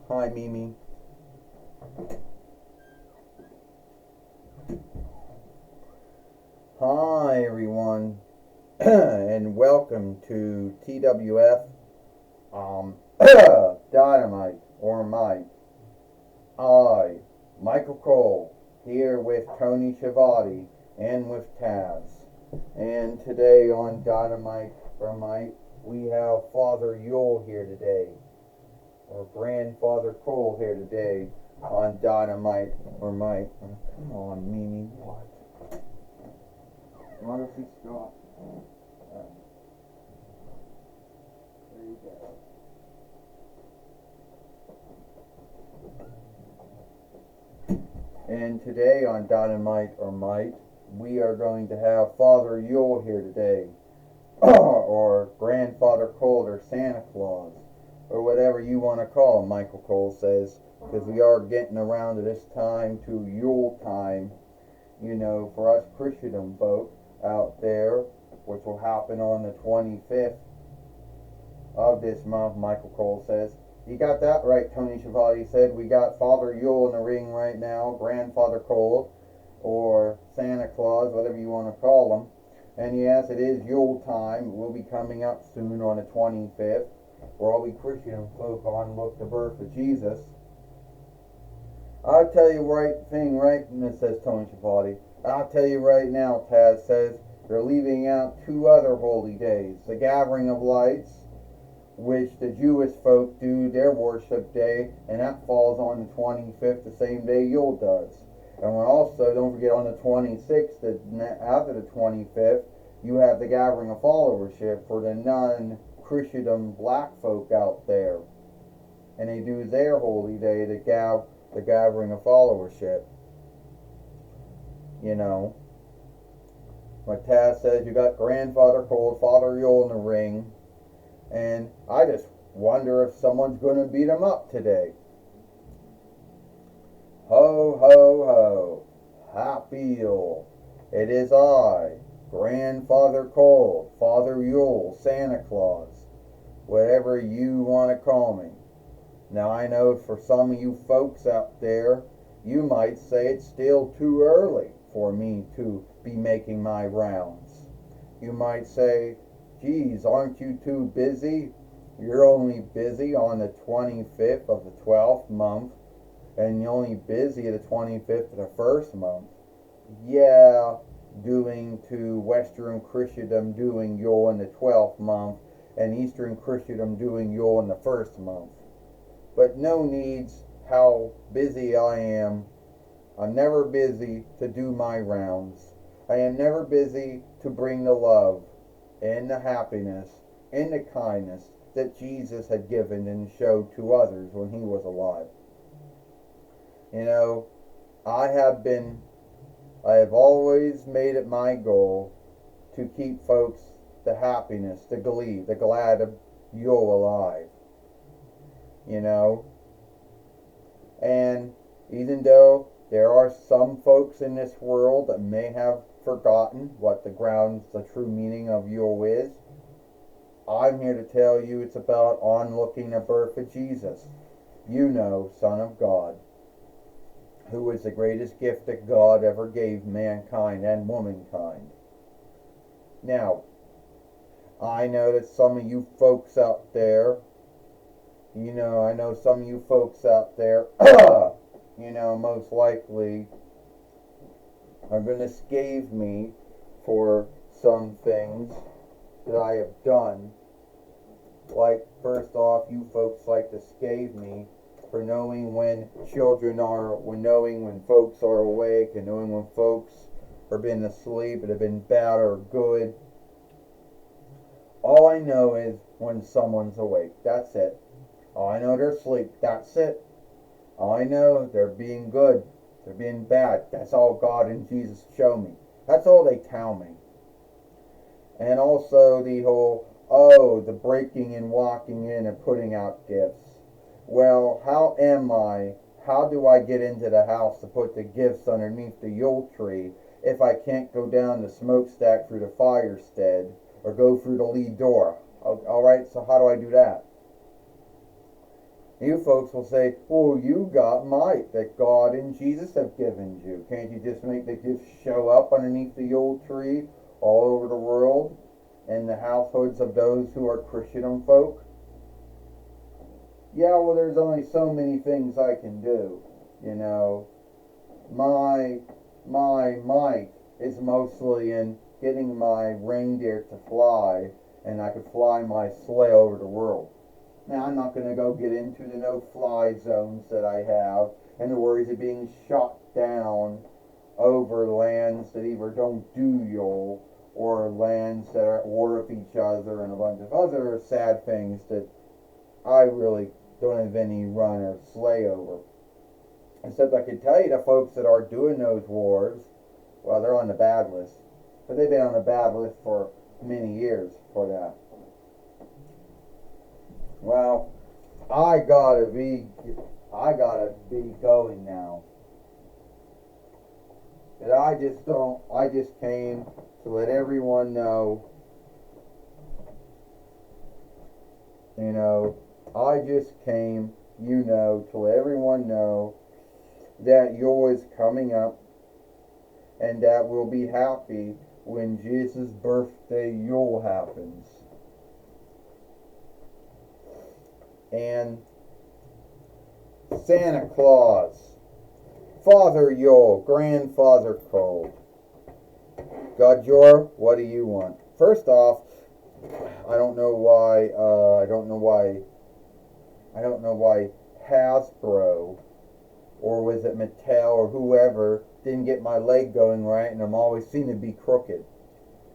Hi, Mimi. Hi, everyone, and welcome to TWF Dynamite or Mike. I, Michael Cole, here with Tony Schiavone and with Taz. And today on Dynamite or Mike, we have Father Yule here today, or Grandfather Cole here today on Dynamite or Mike. Come on, Mimi, what? What if we stop? There you go. And today on Dynamite or Mite, we are going to have Father Yule here today, or Grandfather Cold, or Santa Claus, or whatever you want to call him, Michael Cole says, because we are getting around to this time to Yule time, for us Christendom folk out there, which will happen on the 25th of this month, Michael Cole says. You got that right, Tony Schiavone said. We got Father Yule in the ring right now, Grandfather Cole, or Santa Claus, whatever you want to call him. And yes, it is Yule time. It will be coming up soon on the 25th, where all we Christian folk on look the birth of Jesus. I'll tell you right thing, right, and it says Tony Schiavone. I'll tell you right now, Taz says, they're leaving out two other holy days. The Gathering of Lights, which the Jewish folk do their worship day, and that falls on the 25th, the same day Yule does. And also, don't forget, on the 26th, after the 25th, you have the Gathering of Followership for the non-Christendom black folk out there. And they do their holy day, the Gathering of Followership. Like Taz says, you got Grandfather Cold, Father Yule in the ring. And I just wonder if someone's going to beat him up today. Ho, ho, ho. Happy Yule. It is I, Grandfather Cold, Father Yule, Santa Claus, whatever you want to call me. Now I know for some of you folks out there, you might say it's still too early for me to be making my rounds. You might say, geez, aren't you too busy? You're only busy on the 25th of the 12th month, and you're only busy the 25th of the first month. Yeah, doing to Western Christendom doing Yule in the 12th month, and Eastern Christendom doing Yule in the first month. But no needs how busy I am. I'm never busy to do my rounds. I am never busy to bring the love and the happiness and the kindness that Jesus had given and showed to others when he was alive. I have always made it my goal to keep folks the happiness, the glee, the glad of Yule alive. And even though there are some folks in this world that may have forgotten what the true meaning of Yule is, I'm here to tell you it's about onlooking the birth of Jesus, Son of God, who was the greatest gift that God ever gave mankind and womankind. Now, I know that some of you folks out there, most likely are going to scathe me for some things that I have done. Like, first off, you folks like to scathe me for knowing when folks are awake, and knowing when folks are been asleep and have been bad or good. All I know is when someone's awake. That's it. All I know they're asleep. That's it. All I know they're being good. They're being bad. That's all God and Jesus show me. That's all they tell me. And also the whole, the breaking and walking in and putting out gifts. Well, how do I get into the house to put the gifts underneath the Yule tree if I can't go down the smokestack through the fire stead or go through the lead door? Alright, so how do I do that? You folks will say, well, you got might that God and Jesus have given you. Can't you just make the gifts show up underneath the Yule tree all over the world in the households of those who are Christian folk? Yeah, well, there's only so many things I can do. You know, my might is mostly in getting my reindeer to fly, and I could fly my sleigh over the world. Now, I'm not going to go get into the no-fly zones that I have and the worries of being shot down over lands that either don't do Yule or lands that are at war with each other and a bunch of other sad things that I really don't have any run or slay over. Except I can tell you the folks that are doing those wars, well, they're on the bad list. But they've been on the bad list for many years for that. Well, I gotta be going now. And I just came to let everyone know, I just came, to let everyone know that Yule is coming up and that we'll be happy when Jesus' birthday Yule happens. And Santa Claus, Father Yule, Grandfather Cold. Godjor, what do you want? First off, I don't know why Hasbro, or was it Mattel or whoever, didn't get my leg going right, and I'm always seen to be crooked,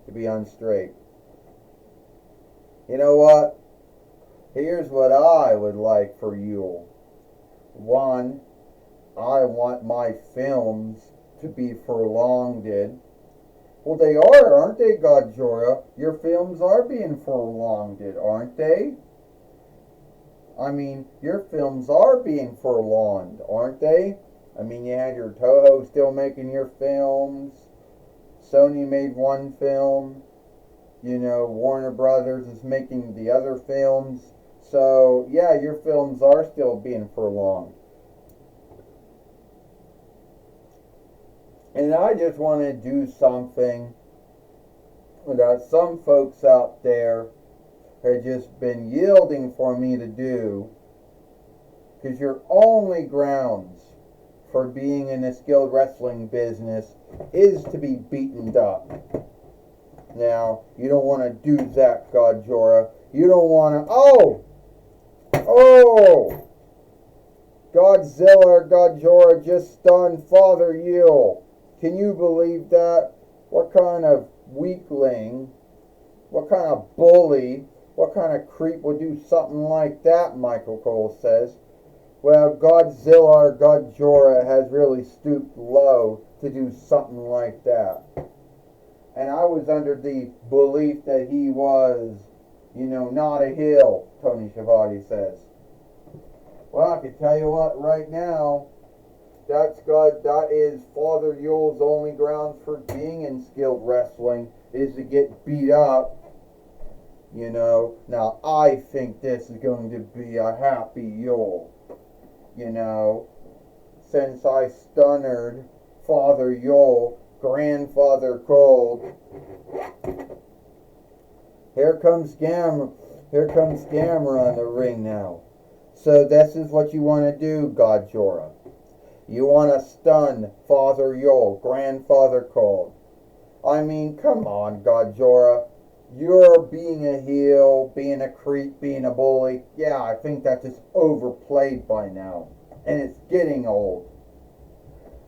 to be unstraight. You know what? Here's what I would like for Yule. One, I want my films to be prolonged. Well, they aren't they, Godjora? Your films are being prolonged, aren't they? I mean, your films are being prolonged, aren't they? I mean, you had your Toho still making your films. Sony made one film. Warner Brothers is making the other films. So, yeah, your films are still being prolonged. And I just want to do something that some folks out there have just been yielding for me to do, because your only grounds for being in the skilled wrestling business is to be beaten up. Now, you don't want to do that, Godjora. You don't want to... Oh! Godzilla, Godjora just stunned Father Yule. Can you believe that? What kind of weakling, what kind of bully, what kind of creep would do something like that, Michael Cole says. Well, Godzilla or Godjora has really stooped low to do something like that. And I was under the belief that he was, not a heel, Tony Schiavone says. Well, I can tell you what, right now, that is Father Yule's only grounds for being in skilled wrestling, is to get beat up. Now I think this is going to be a happy Yule. Since I stunnered Father Yule, Grandfather Cold. Here comes Gamera in the ring now. So this is what you want to do, Godjora. You want to stun Father Yule, Grandfather Cold. I mean, come on, Godjora. You're being a heel, being a creep, being a bully. Yeah, I think that's just overplayed by now. And it's getting old.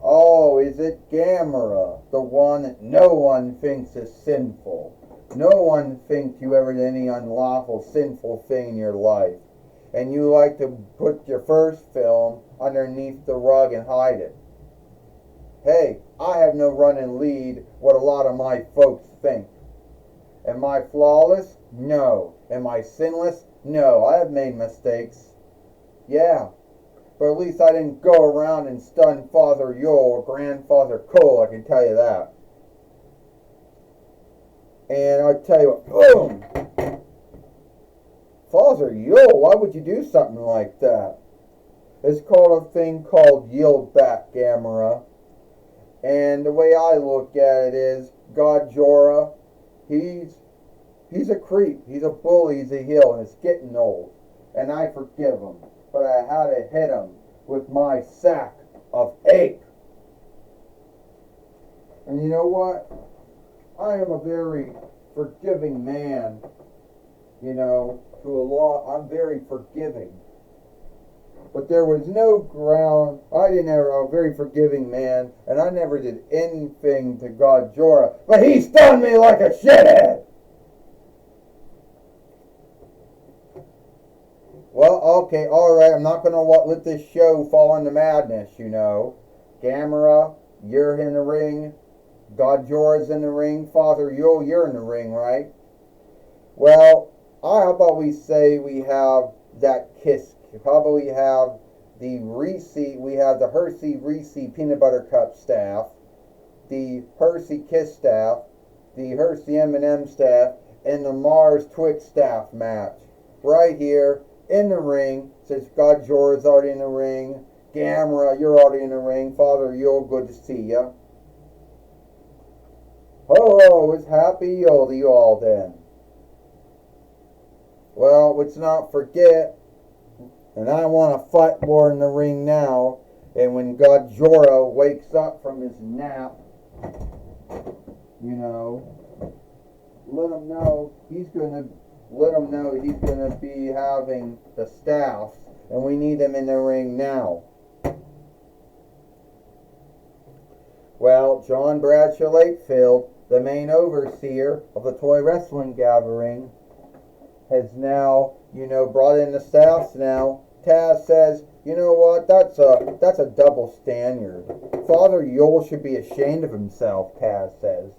Oh, is it Gamera, the one that no one thinks is sinful? No one thinks you ever did any unlawful, sinful thing in your life. And you like to put your first film underneath the rug and hide it. Hey, I have no running lead what a lot of my folks think. Am I flawless? No. Am I sinless? No. I have made mistakes. Yeah. But at least I didn't go around and stun Father Yule or Grandfather Cole, I can tell you that. And I tell you what, boom! Father Yule, why would you do something like that? It's called a thing called yield back, Gamera. And the way I look at it is, God Jorah, he's a creep, he's a bully, he's a heel, and it's getting old. And I forgive him, but I had to hit him with my sack of ache. And you know what? I am a very forgiving man. You know, to a law, I'm very forgiving. But there was no ground. I didn't have a very forgiving man, and I never did anything to God Jorah. But he stunned me like a shithead. Well, okay, alright, I'm not going to let this show fall into madness, you know. Gamera, you're in the ring. God Jorah's in the ring. Father Yul, you're in the ring, right? Well, how about we say we have that kiss? How about we have the Hershey Reese Peanut Butter Cup staff, the Hershey Kiss staff, the Hershey M&M staff, and the Mars Twix staff match. Right here in the ring, since God Jorah's already in the ring. Gamera, you're already in the ring. Father Yul, good to see ya. Ho, it's happy Yul to you all then. Well, let's not forget, and I want to fight more in the ring now, and when God Jorah wakes up from his nap, you know, let him know he's gonna be having the staffs, and we need him in the ring now. Well, John Bradshaw Lakefield, the main overseer of the toy wrestling gathering, has now, you know, brought in the staffs now. Taz says, you know what, that's a double standard. Father Yul should be ashamed of himself, Taz says.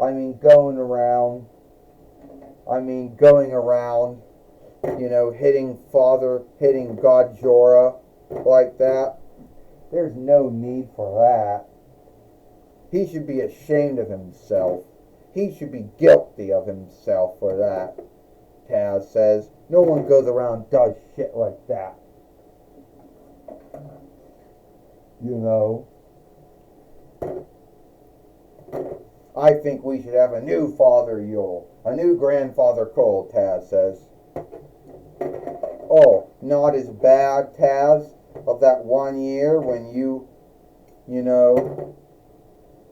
I mean, going around, you know, hitting God Jorah like that. There's no need for that. He should be ashamed of himself. He should be guilty of himself for that, Taz says. No one goes around and does shit like that. You know. I think we should have a new Father Yul. A new Grandfather Cole, Taz says. Oh, not as bad, Taz, of that 1 year when you know,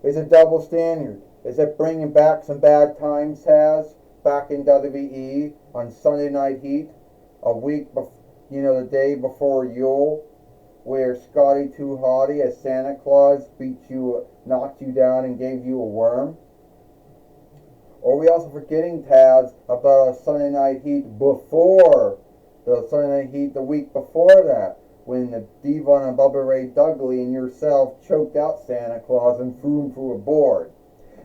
it's a double standard. Is it bringing back some bad times, Taz, back in WWE on Sunday Night Heat, a week before, you know, the day before Yule, where Scotty Too Hottie as Santa Claus knocked you down and gave you a worm? Or are we also forgetting, Taz, about a Sunday Night Heat before the Sunday Night Heat the week before that, when the Devon and Bubba Ray Dudley and yourself choked out Santa Claus and threw him through a board?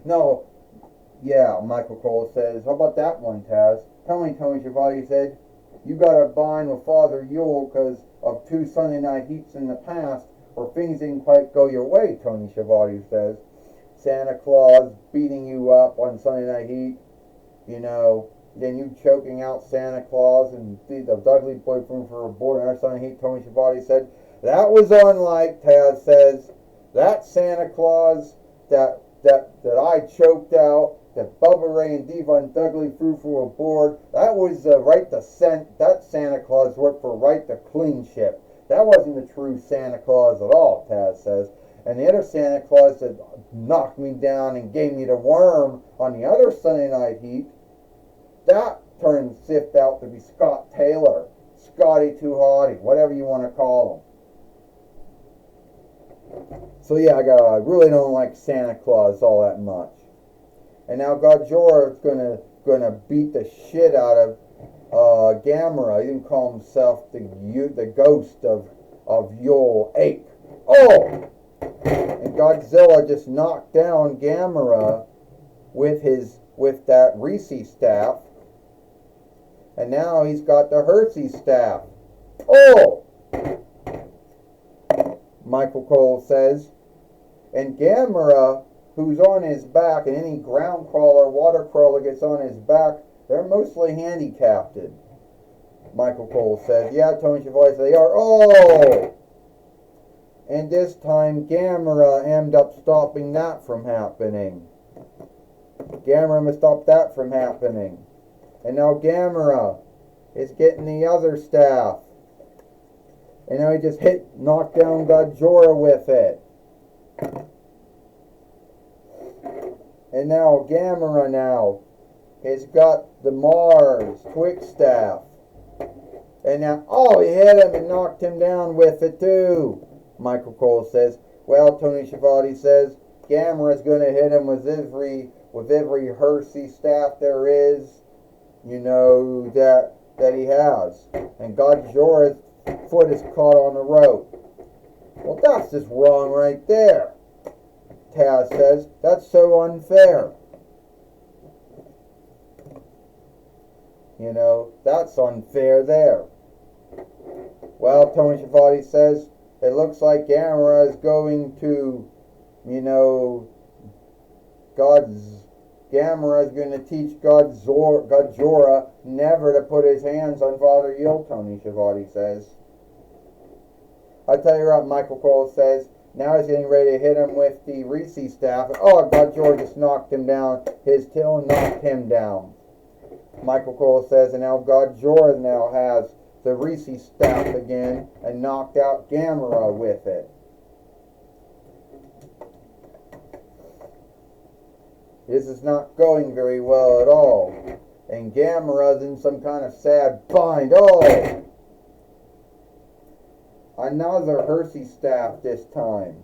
No, yeah, Michael Cole says, how about that one, Taz? Tell me, Tony Schiavone said, you got to bind with Father Yule because of 2 Sunday Night Heats in the past, or things didn't quite go your way, Tony Schiavone says. Santa Claus beating you up on Sunday Night Heat, you know, then you choking out Santa Claus and the Dudley boyfriend for a board on our Sunday Heat, Tony Schiavone said. That was unlike, Taz says, that Santa Claus that I choked out, that Bubba Ray and Devon Dudley threw for a board, that was that Santa Claus worked for Right to Clean Ship. That wasn't the true Santa Claus at all, Taz says. And the other Santa Claus that knocked me down and gave me the worm on the other Sunday Night Heat, that turned sift out to be Scott Taylor, Scotty Too Hottie, whatever you want to call him. So yeah, I really don't like Santa Claus all that much. And now God Jorah is gonna beat the shit out of Gamera. He didn't call himself the ghost of Yul Ache. Oh! And Godzilla just knocked down Gamera with that Reese staff. And now he's got the Hershey staff. Oh! Michael Cole says. And Gamera, who's on his back, and any ground crawler, water crawler gets on his back, they're mostly handicapped. Michael Cole says. Yeah, Tony Schiavone says they are. Oh! And this time Gamera ended up stopping that from happening. Gamera must stop that from happening. And now Gamera is getting the other staff. And now he just knocked down Gajora with it. And now Gamera now has got the Mars Twix staff. And now, oh, he hit him and knocked him down with it too. Michael Cole says, well, Tony Schiavone says, Gamera's going to hit him with every Hersey staff there is, that he has. And Gojora's foot is caught on the rope. Well, that's just wrong right there. Taz says, that's so unfair. That's unfair there. Well, Tony Schiavone says, it looks like Gamera is going to, Gamera is going to teach Gajora never to put his hands on Father Yul, Tony Schiavone says. I tell you what, Michael Cole says, now he's getting ready to hit him with the Reese staff. Oh, Gajora just knocked him down. His tail knocked him down. Michael Cole says, and now Gajora now has the Reese staff again and knocked out Gamera with it. This is not going very well at all. And Gamera's in some kind of sad bind. Oh! Another Hersey staff this time.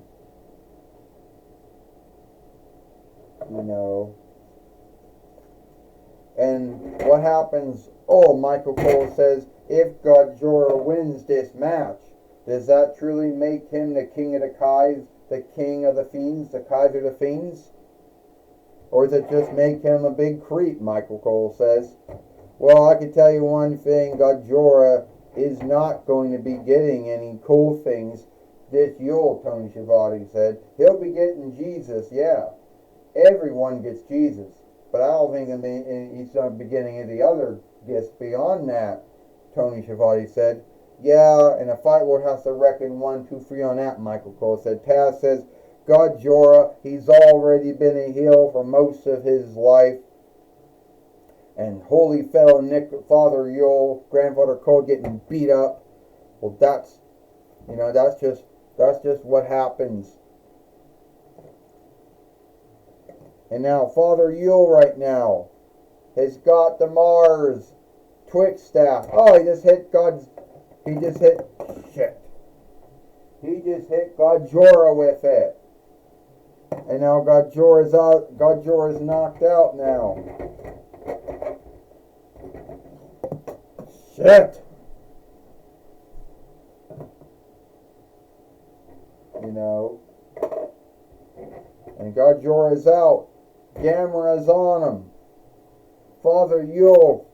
And what happens? Oh, Michael Cole says, if Gajora wins this match, does that truly make him the king of the Kais, the king of the fiends, the Kaiser of the fiends? Or does it just make him a big creep, Michael Cole says? Well, I can tell you one thing, Gajora is not going to be getting any cool things this Yule, Tony Schiavone said. He'll be getting Jesus, yeah. Everyone gets Jesus. But I don't think he's not beginning any other gifts beyond that, Tony Schiavone said. Yeah, and a fight will have to reckon 1, 2, 3 on that, Michael Cole said. Taz says, Gajora, he's already been a heel for most of his life. And holy fellow Father Yule, Grandfather Cole getting beat up. Well, that's just what happens. And now Father Yule right now has got the Mars Twix staff. Oh, he just hit Gajora with it. And now Gajora's out. Gajora's knocked out now. Shit. And Gajora's out. Gamera's on him. Father Yule